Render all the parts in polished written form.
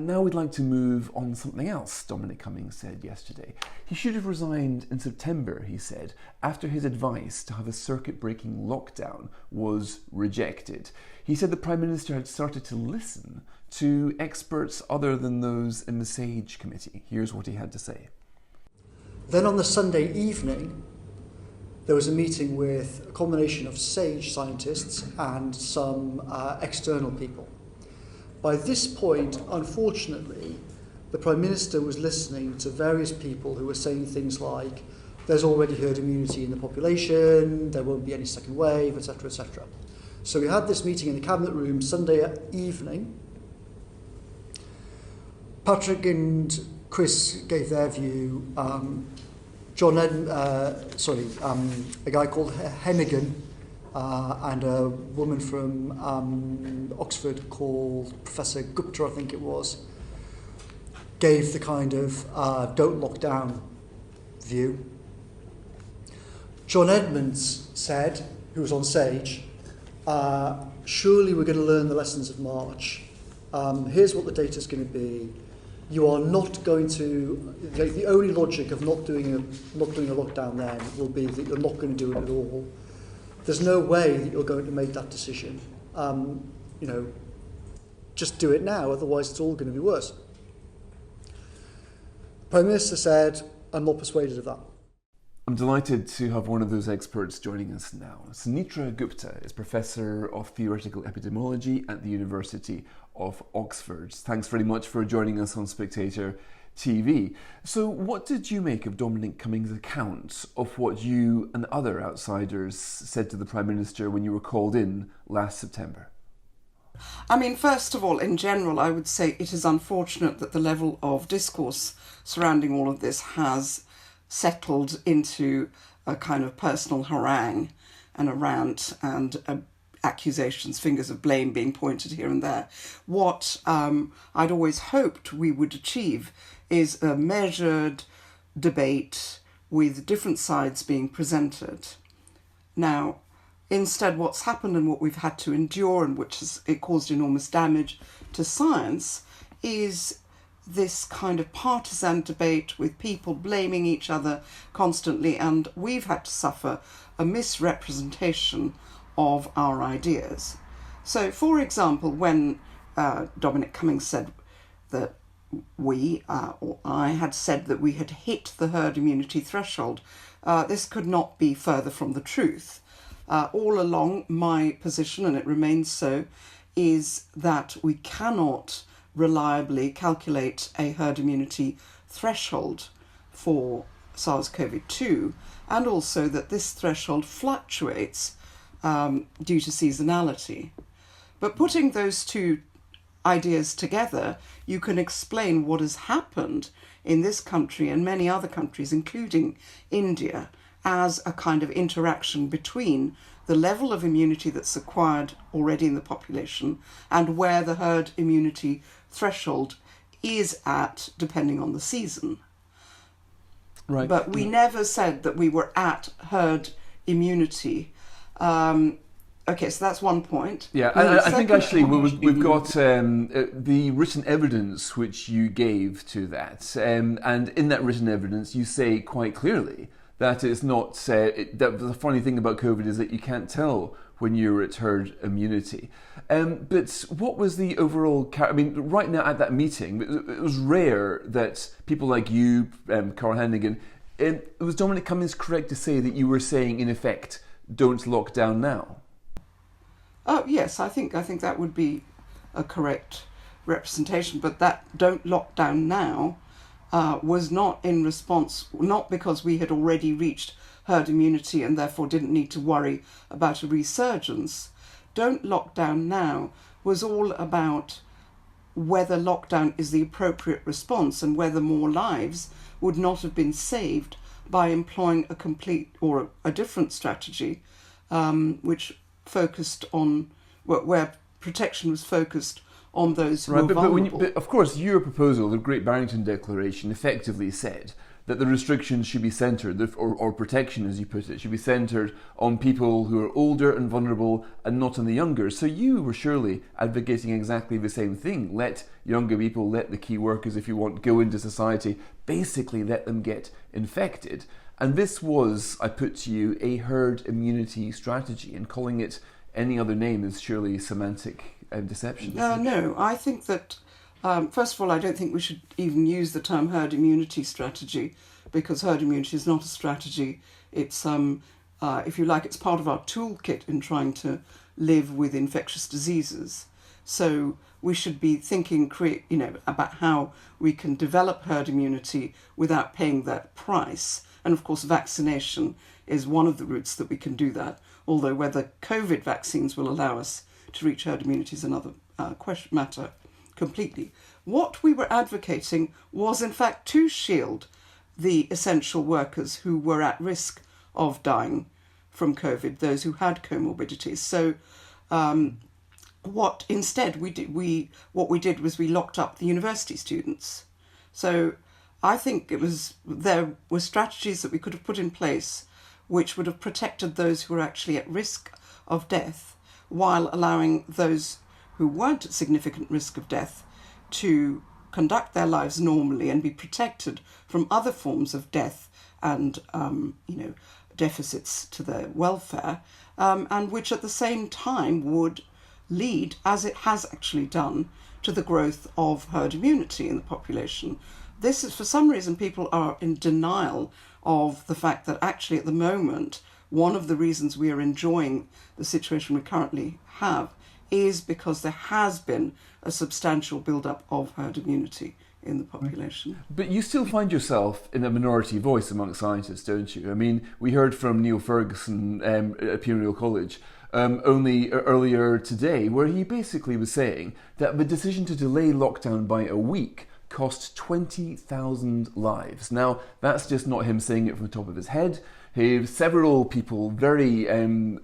now we'd like to move on to something else, Dominic Cummings said yesterday. He should have resigned in September, he said, after his advice to have a circuit-breaking lockdown was rejected. He said the Prime Minister had started to listen to experts other than those in the SAGE committee. Here's what he had to say. Then on the Sunday evening, there was a meeting with a combination of SAGE scientists and some external people. By this point, unfortunately, the Prime Minister was listening to various people who were saying things like, there's already herd immunity in the population, there won't be any second wave, etc., etc. So we had this meeting in the Cabinet Room Sunday evening. Patrick and Chris gave their view. A guy called Hennigan and a woman from Oxford called Professor Gupta, I think it was, gave the kind of don't lock down view. John Edmonds said, who was on SAGE, surely we're going to learn the lessons of March. Here's what the data's going to be. You are not going to, the only logic of not doing a lockdown then will be that you're not going to do it at all. There's no way that you're going to make that decision. Just do it now, otherwise it's all going to be worse. The Prime Minister said, I'm not persuaded of that. I'm delighted to have one of those experts joining us now. Sunetra Gupta is Professor of Theoretical Epidemiology at the University of Oxford. Thanks very much for joining us on Spectator TV. So what did you make of Dominic Cummings' account of what you and other outsiders said to the Prime Minister when you were called in last September? I mean, first of all, in general, I would say it is unfortunate that the level of discourse surrounding all of this has settled into a kind of personal harangue and a rant and accusations, fingers of blame being pointed here and there. What I'd always hoped we would achieve is a measured debate with different sides being presented. Now, instead, what's happened and what we've had to endure, and which has it caused enormous damage to science, is this kind of partisan debate with people blaming each other constantly, and we've had to suffer a misrepresentation of our ideas. So, for example, when Dominic Cummings said that we, or I, had said that we had hit the herd immunity threshold, this could not be further from the truth. All along, my position, and it remains so, is that we cannot reliably calculate a herd immunity threshold for SARS-CoV-2, and also that this threshold fluctuates due to seasonality. But putting those two ideas together, you can explain what has happened in this country and many other countries, including India, as a kind of interaction between the level of immunity that's acquired already in the population and where the herd immunity threshold is at, depending on the season. Right. But we never said that we were at herd immunity. Okay, so that's one point. Yeah, I think actually we've got the written evidence which you gave to that, and in that written evidence you say quite clearly that it's not. That the funny thing about COVID is that you can't tell when you're at herd immunity. But what was the overall? I mean, right now at that meeting, it was rare that people like you, Carl Hannigan. Was Dominic Cummings correct to say that you were saying, in effect, don't lock down now? Oh yes, I think that would be a correct representation. But that "don't lock down now" was not in response, not because we had already reached herd immunity and therefore didn't need to worry about a resurgence. "Don't lock down now" was all about whether lockdown is the appropriate response and whether more lives would not have been saved by employing a complete or a different strategy, which focused on where protection was focused on those who were vulnerable. But of course, your proposal, the Great Barrington Declaration, effectively said that the restrictions should be centred, or protection as you put it, should be centred on people who are older and vulnerable and not on the younger. So you were surely advocating exactly the same thing. Let younger people, let the key workers, if you want, go into society, basically let them get infected. And this was, I put to you, a herd immunity strategy, and calling it any other name is surely semantic deception. No, I think that, first of all, I don't think we should even use the term herd immunity strategy, because herd immunity is not a strategy. It's, if you like, it's part of our toolkit in trying to live with infectious diseases. So we should be thinking, about how we can develop herd immunity without paying that price. And of course, vaccination is one of the routes that we can do that, although whether COVID vaccines will allow us to reach herd immunity is another matter completely. What we were advocating was, in fact, to shield the essential workers who were at risk of dying from COVID, those who had comorbidities. So what we did was we locked up the university students. So I think there were strategies that we could have put in place which would have protected those who were actually at risk of death, while allowing those who weren't at significant risk of death to conduct their lives normally and be protected from other forms of death and deficits to their welfare, and which at the same time would lead, as it has actually done, to the growth of herd immunity in the population. This is, for some reason, people are in denial of the fact that actually at the moment, one of the reasons we are enjoying the situation we currently have is because there has been a substantial build-up of herd immunity in the population. But you still find yourself in a minority voice among scientists, don't you? I mean, we heard from Neil Ferguson at Imperial College only earlier today, where he basically was saying that the decision to delay lockdown by a week cost 20,000 lives. Now, that's just not him saying it from the top of his head. Several people, very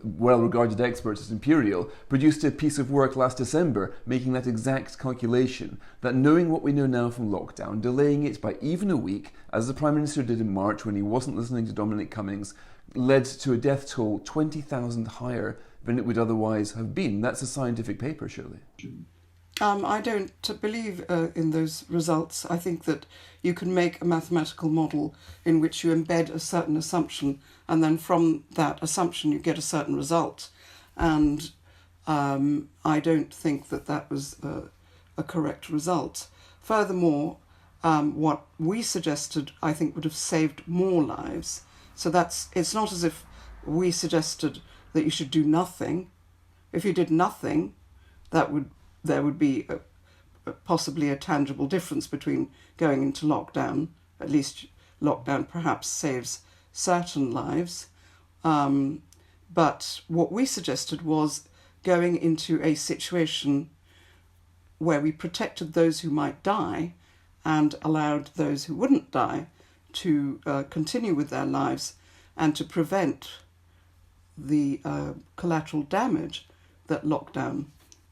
well-regarded experts at Imperial, produced a piece of work last December making that exact calculation, that knowing what we know now from lockdown, delaying it by even a week, as the Prime Minister did in March when he wasn't listening to Dominic Cummings, led to a death toll 20,000 higher than it would otherwise have been. That's a scientific paper, surely. I don't believe in those results. I think that you can make a mathematical model in which you embed a certain assumption, and then from that assumption you get a certain result. And I don't think that that was a correct result. Furthermore, what we suggested, I think, would have saved more lives. So it's not as if we suggested that you should do nothing. If you did nothing, there would be possibly a tangible difference between going into lockdown. At least lockdown perhaps saves certain lives. But what we suggested was going into a situation where we protected those who might die and allowed those who wouldn't die to continue with their lives and to prevent the collateral damage that lockdown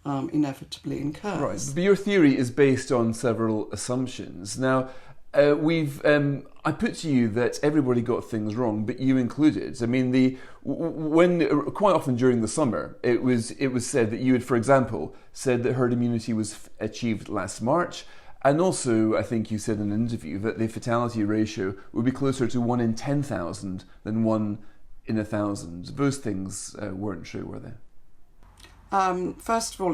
inevitably incurs. Right, but your theory is based on several assumptions. Now, I put to you that everybody got things wrong, but you included. I mean, quite often during the summer, it was said that you had, for example, said that herd immunity was achieved last March, and also I think you said in an interview that the fatality ratio would be closer to 1 in 10,000 than 1 in 1,000. Those things weren't true, were they? First of all,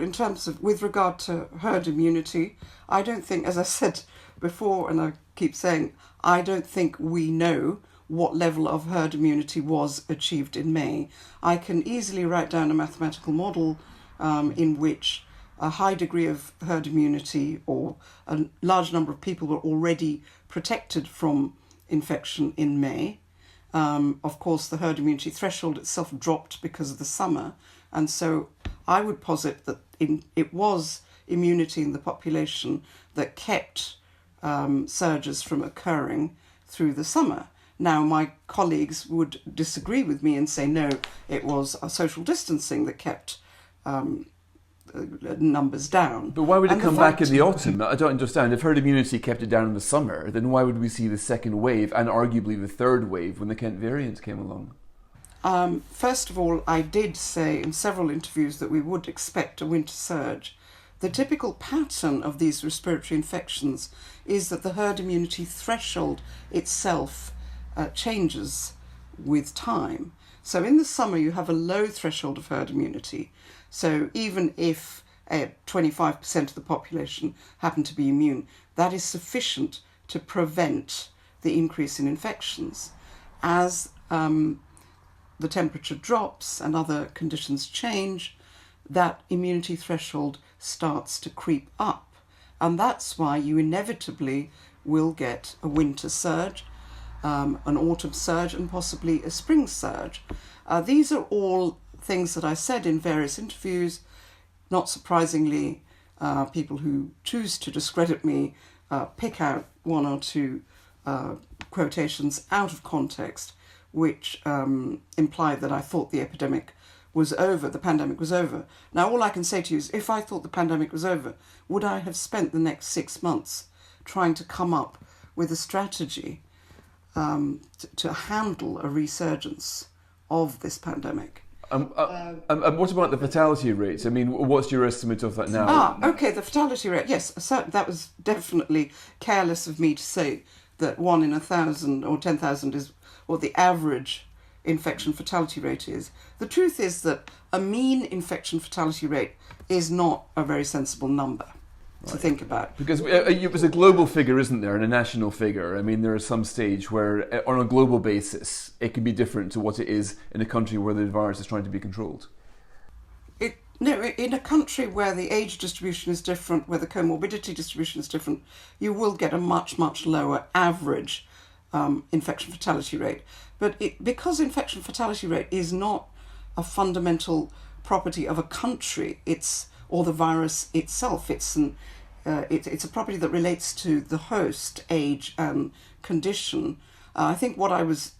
with regard to herd immunity, I don't think, as I said before, and I keep saying, I don't think we know what level of herd immunity was achieved in May. I can easily write down a mathematical model in which a high degree of herd immunity or a large number of people were already protected from infection in May. Of course, the herd immunity threshold itself dropped because of the summer, and so I would posit that it was immunity in the population that kept surges from occurring through the summer. Now, my colleagues would disagree with me and say, no, it was social distancing that kept numbers down. But why would it And come back in the autumn? I don't understand. If herd immunity kept it down in the summer, then why would we see the second wave and arguably the third wave when the Kent variant came along? First of all, I did say in several interviews that we would expect a winter surge. The typical pattern of these respiratory infections is that the herd immunity threshold itself changes with time. So in the summer you have a low threshold of herd immunity. So even if 25% of the population happen to be immune, that is sufficient to prevent the increase in infections. As the temperature drops and other conditions change, that immunity threshold starts to creep up. And that's why you inevitably will get a winter surge, an autumn surge, and possibly a spring surge. These are all things that I said in various interviews. Not surprisingly, people who choose to discredit me pick out one or two quotations out of context, which imply that I thought the pandemic was over. Now, all I can say to you is, if I thought the pandemic was over, would I have spent the next 6 months trying to come up with a strategy to handle a resurgence of this pandemic? And what about the fatality rates? I mean, what's your estimate of that now? Okay, the fatality rate. Yes, that was definitely careless of me to say that 1 in 1,000 or 10,000 is what the average infection fatality rate is. The truth is that a mean infection fatality rate is not a very sensible number to think about. Because it was a global figure, isn't there, and a national figure. I mean, there is some stage where, on a global basis, it can be different to what it is in a country where the virus is trying to be controlled. No, in a country where the age distribution is different, where the comorbidity distribution is different, you will get a much, much lower average infection fatality rate. But because infection fatality rate is not a fundamental property of a country, or the virus itself, it's a property that relates to the host, age and condition. I think what I was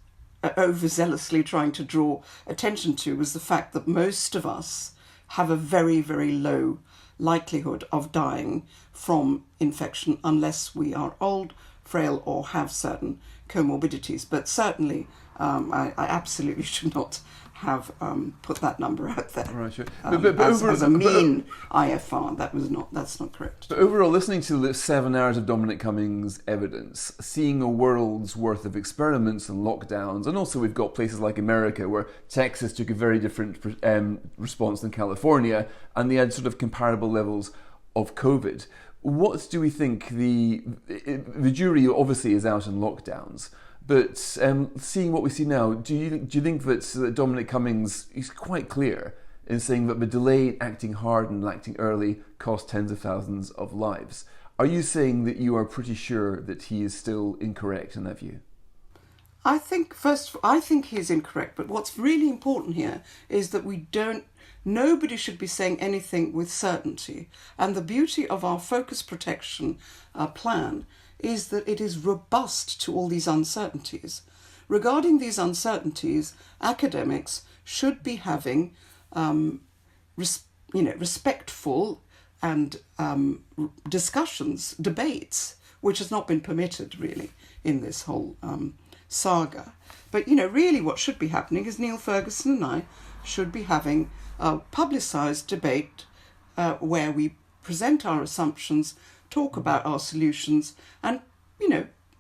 overzealously trying to draw attention to was the fact that most of us have a very, very low likelihood of dying from infection unless we are old, frail, or have certain comorbidities. But certainly, I absolutely should not have put that number out there. Right, sure. As a mean IFR, that's not correct. But overall, listening to the 7 hours of Dominic Cummings' evidence, seeing a world's worth of experiments and lockdowns, and also we've got places like America where Texas took a very different response than California, and they had sort of comparable levels of COVID. What do we think? The jury obviously is out on lockdowns, but seeing what we see now, do you think that Dominic Cummings is quite clear in saying that the delay in acting hard and acting early cost tens of thousands of lives? Are you saying that you are pretty sure that he is still incorrect in that view? I think he is incorrect, but what's really important here is that nobody should be saying anything with certainty. And the beauty of our focus protection plan is that it is robust to all these uncertainties. Regarding these uncertainties, academics should be having respectful and debates, which has not been permitted really in this whole saga. But really what should be happening is Neil Ferguson and I should be having a publicised debate where we present our assumptions, talk about our solutions, and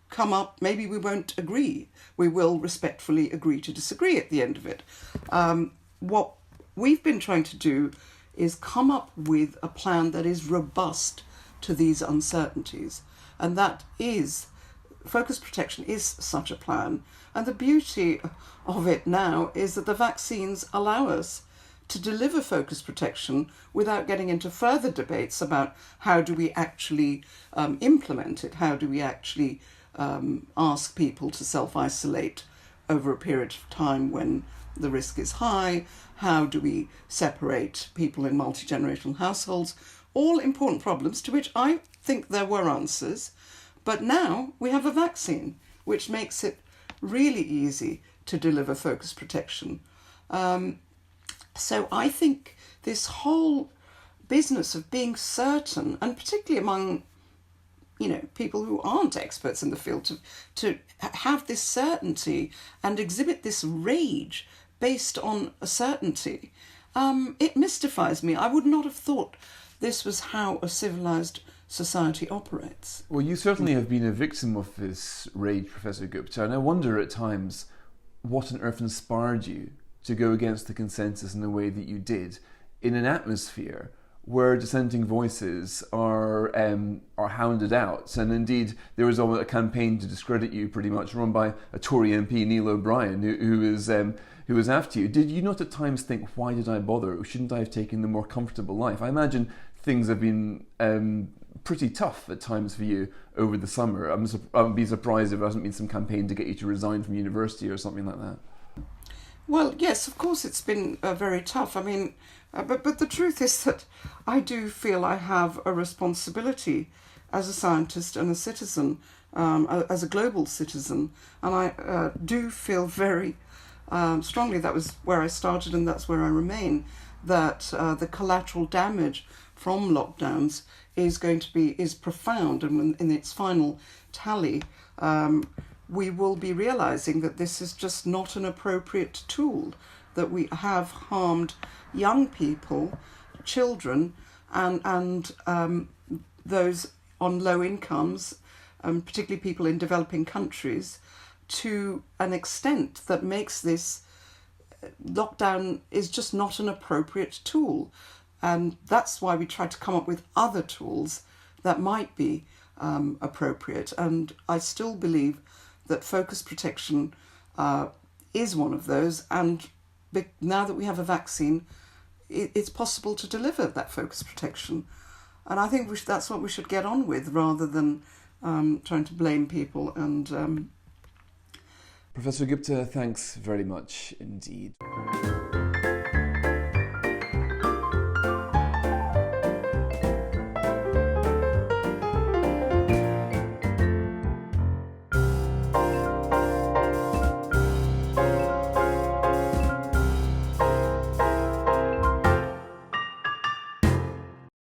come up. Maybe we won't agree. We will respectfully agree to disagree at the end of it. What we've been trying to do is come up with a plan that is robust to these uncertainties, and that is focus protection is such a plan. And the beauty of it now is that the vaccines allow us to deliver focus protection without getting into further debates about how do we actually implement it, how do we actually ask people to self-isolate over a period of time when the risk is high, how do we separate people in multi-generational households, all important problems to which I think there were answers. But now we have a vaccine, which makes it really easy to deliver focus protection. So I think this whole business of being certain, and particularly among people who aren't experts in the field, to have this certainty and exhibit this rage based on a certainty, it mystifies me. I would not have thought this was how a civilized society operates. Well, you certainly have been a victim of this rage, Professor Gupta, and I wonder at times what on earth inspired you to go against the consensus in the way that you did in an atmosphere where dissenting voices are hounded out. And indeed, there was a campaign to discredit you, pretty much run by a Tory MP, Neil O'Brien, who was after you. Did you not at times think, why did I bother? Shouldn't I have taken the more comfortable life? I imagine things have been pretty tough at times for you over the summer. I would be surprised if there hasn't been some campaign to get you to resign from university or something like that. Well, yes, of course it's been very tough. I mean, but the truth is that I do feel I have a responsibility as a scientist and a citizen, as a global citizen, and I do feel very strongly, that was where I started and that's where I remain, that the collateral damage from lockdowns is profound, and in its final tally, we will be realising that this is just not an appropriate tool, that we have harmed young people, children, and those on low incomes, particularly people in developing countries, to an extent that makes this lockdown is just not an appropriate tool. And that's why we try to come up with other tools that might be appropriate. And I still believe that focus protection is one of those. And now that we have a vaccine, it's possible to deliver that focus protection. And I think that's what we should get on with, rather than trying to blame people. And Professor Gupta, thanks very much indeed.